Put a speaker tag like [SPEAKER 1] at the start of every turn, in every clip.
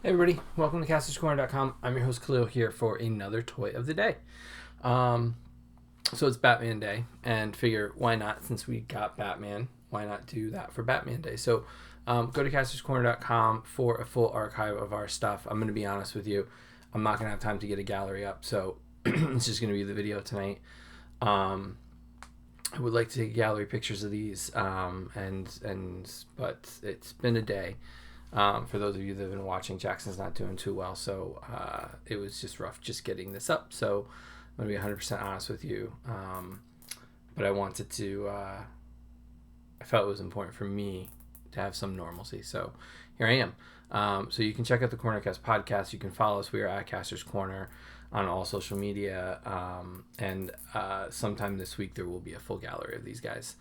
[SPEAKER 1] Hey everybody, welcome to Castor'sCorner.com. I'm your host Khalil here for another toy of the day. So it's Batman Day, and figure why not, since we got Batman, why not do that for Batman Day? So go to Castor'sCorner.com for a full archive of our stuff. I'm going to be honest with you, I'm not going to have time to get a gallery up, so it's just going to be the video tonight. I would like to take gallery pictures of these, but it's been a day. For those of you that have been watching, Jackson's not doing too well, so it was just rough just getting this up. So I'm going to be 100% honest with you. But I wanted to, I felt it was important for me to have some normalcy. So here I am. So you can check out the Cornercast podcast. You can follow us. We are at Castor's Corner on all social media. And sometime this week there will be a full gallery of these guys.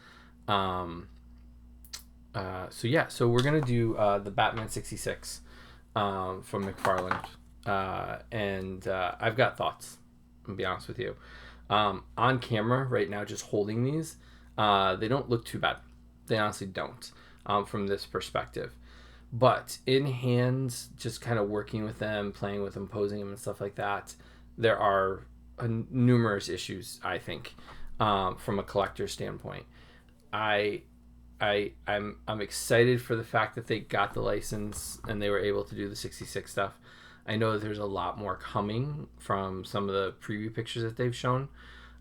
[SPEAKER 1] So we're gonna do the Batman 66 from Mcfarlane, and I've got thoughts. I'll be honest with you. On camera right now, just holding these, they don't look too bad. They honestly don't, from this perspective. But in hands, just kind of working with them, playing with them, posing them, and stuff like that, there are numerous issues, I think, from a collector standpoint. I'm excited for the fact that they got the license and they were able to do the 66 stuff. I know that there's a lot more coming from some of the preview pictures that they've shown.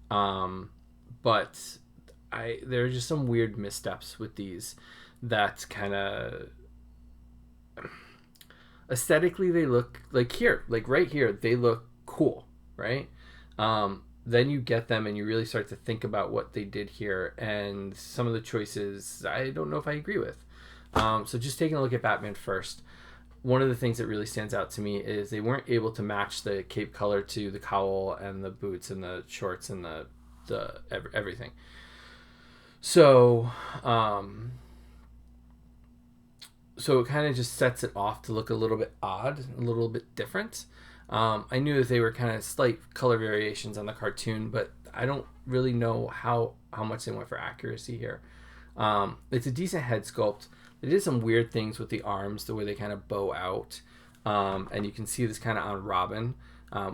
[SPEAKER 1] But there are just some weird missteps with these that kind of aesthetically they look like right here, they look cool, right? Then you get them and you really start to think about what they did here, and some of the choices I don't know if I agree with. So just taking a look at Batman first, one of the things that really stands out to me is they weren't able to match the cape color to the cowl and the boots and the shorts and the everything. So it kind of just sets it off to look a little bit odd, a little bit different. I knew that they were kind of slight color variations on the cartoon, but I don't really know how much they went for accuracy here. It's a decent head sculpt. They did some weird things with the arms, the way they kind of bow out. And you can see this kind of on Robin,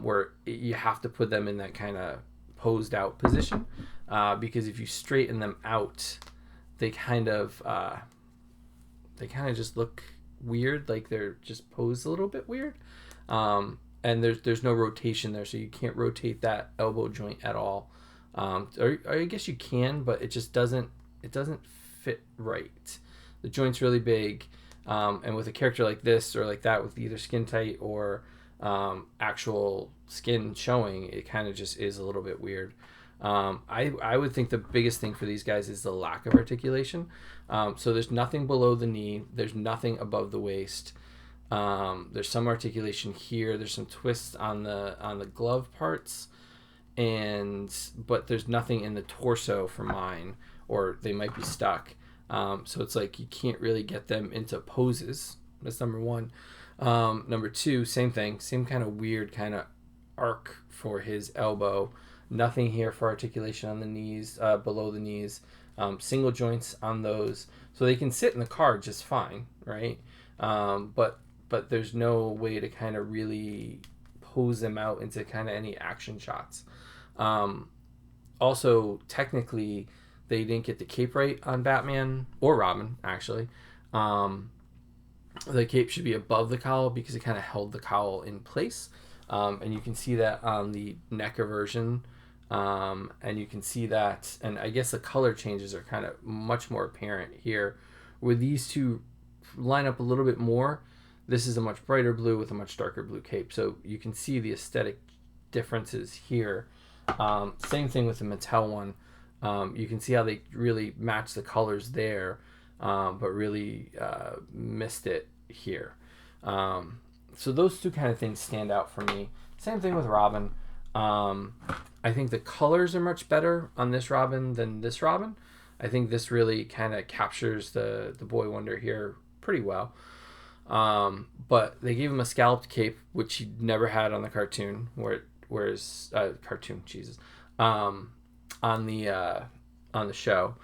[SPEAKER 1] where you have to put them in that kind of posed out position. Because if you straighten them out, they kind of just look weird, like they're just posed a little bit weird. And there's no rotation there, so you can't rotate that elbow joint at all. Or I guess you can, but it just doesn't fit right. The joint's really big, and with a character like this or like that, with either skin tight or actual skin showing, it kind of just is a little bit weird. I would think the biggest thing for these guys is the lack of articulation. So there's nothing below the knee. There's nothing above the waist. There's some articulation here. There's some twists on the glove parts, but there's nothing in the torso for mine, or they might be stuck. So it's like you can't really get them into poses. That's number one. Number two, same thing, same kind of weird kind of arc for his elbow. Nothing here for articulation on the knees, below the knees. Single joints on those, so they can sit in the car just fine, right? But there's no way to kind of really pose them out into kind of any action shots. Also, technically, they didn't get the cape right on Batman or Robin, actually. The cape should be above the cowl because it kind of held the cowl in place. And you can see that on the NECA version. And you can see that, and I guess the color changes are kind of much more apparent here. Where these two line up a little bit more, this is a much brighter blue with a much darker blue cape. So you can see the aesthetic differences here. Same thing with the Mattel one. You can see how they really match the colors there, but really missed it here. So those two kind of things stand out for me. Same thing with Robin. I think the colors are much better on this Robin than this Robin. I think this really kind of captures the Boy Wonder here pretty well. But they gave him a scalloped cape, which he never had on the cartoon, whereas on the show,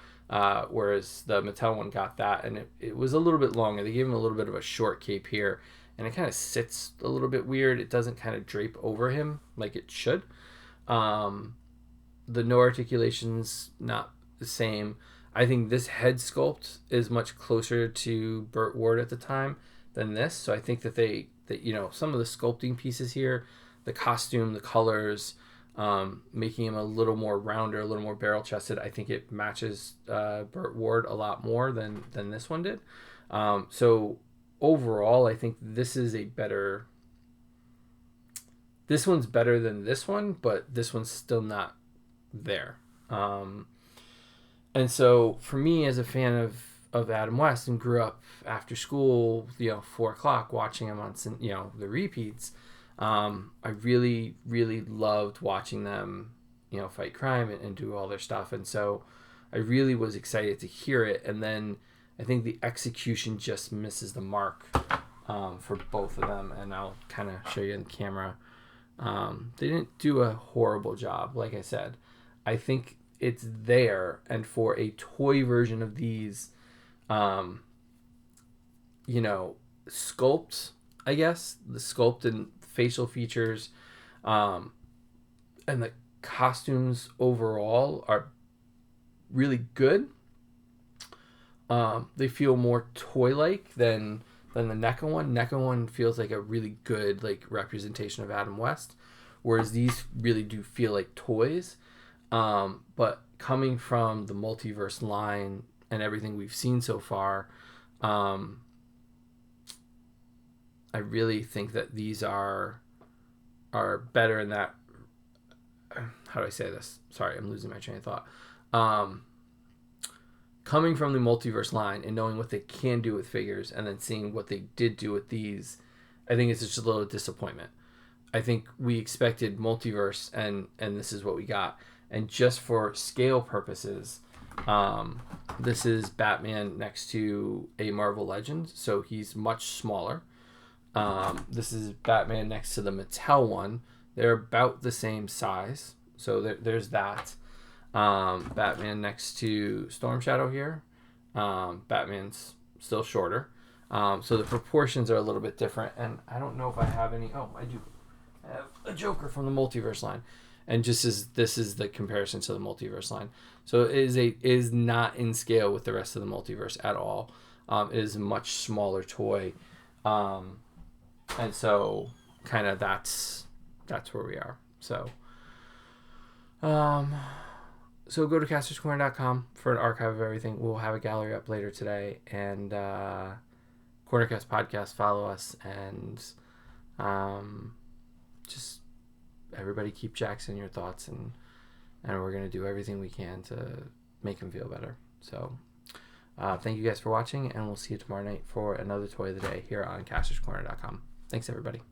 [SPEAKER 1] whereas the Mattel one got that, and it was a little bit longer. They gave him a little bit of a short cape here, and it kind of sits a little bit weird. It doesn't kind of drape over him like it should. The no articulation's not the same. I think this head sculpt is much closer to Burt Ward at the time than this. So I think that some of the sculpting pieces here, the costume, the colors, making him a little more rounder, a little more barrel chested, I think it matches Burt Ward a lot more than this one did. So overall, I think this one's better than this one, but this one's still not there. And so for me, as a fan of Adam West and grew up after school, 4:00 watching him on, the repeats, I really, really loved watching them, fight crime and do all their stuff. And so I really was excited to hear it. And then I think the execution just misses the mark for both of them. And I'll kind of show you in the camera. They didn't do a horrible job, like I said. I think it's there, and for a toy version of these, sculpt, I guess, the sculpt and facial features, and the costumes overall are really good. They feel more toy-like than the NECA one. NECA one feels like a really good representation of Adam West, whereas these really do feel like toys. But coming from the multiverse line and everything we've seen so far, I really think that these are better in that. How do I say this? Sorry, I'm losing my train of thought. Coming from the multiverse line and knowing what they can do with figures, and then seeing what they did do with these, I think it's just a little disappointment. I think we expected multiverse, and this is what we got. And just for scale purposes, this is Batman next to a Marvel Legend, so he's much smaller. This is Batman next to the Mattel one. They're about the same size, so there's that. Batman next to Storm Shadow here. Batman's still shorter. So the proportions are a little bit different, and I don't know if I have any. Oh, I do. I have a Joker from the multiverse line. And this is the comparison to the multiverse line. So it is not in scale with the rest of the multiverse at all. It is a much smaller toy. And so kind of that's where we are. So so go to castorscorner.com for an archive of everything. We'll have a gallery up later today, and Cornercast podcast, follow us, and just everybody keep Jackson in your thoughts, and we're going to do everything we can to make him feel better. So thank you guys for watching, and we'll see you tomorrow night for another toy of the day here on castorscorner.com. Thanks, everybody.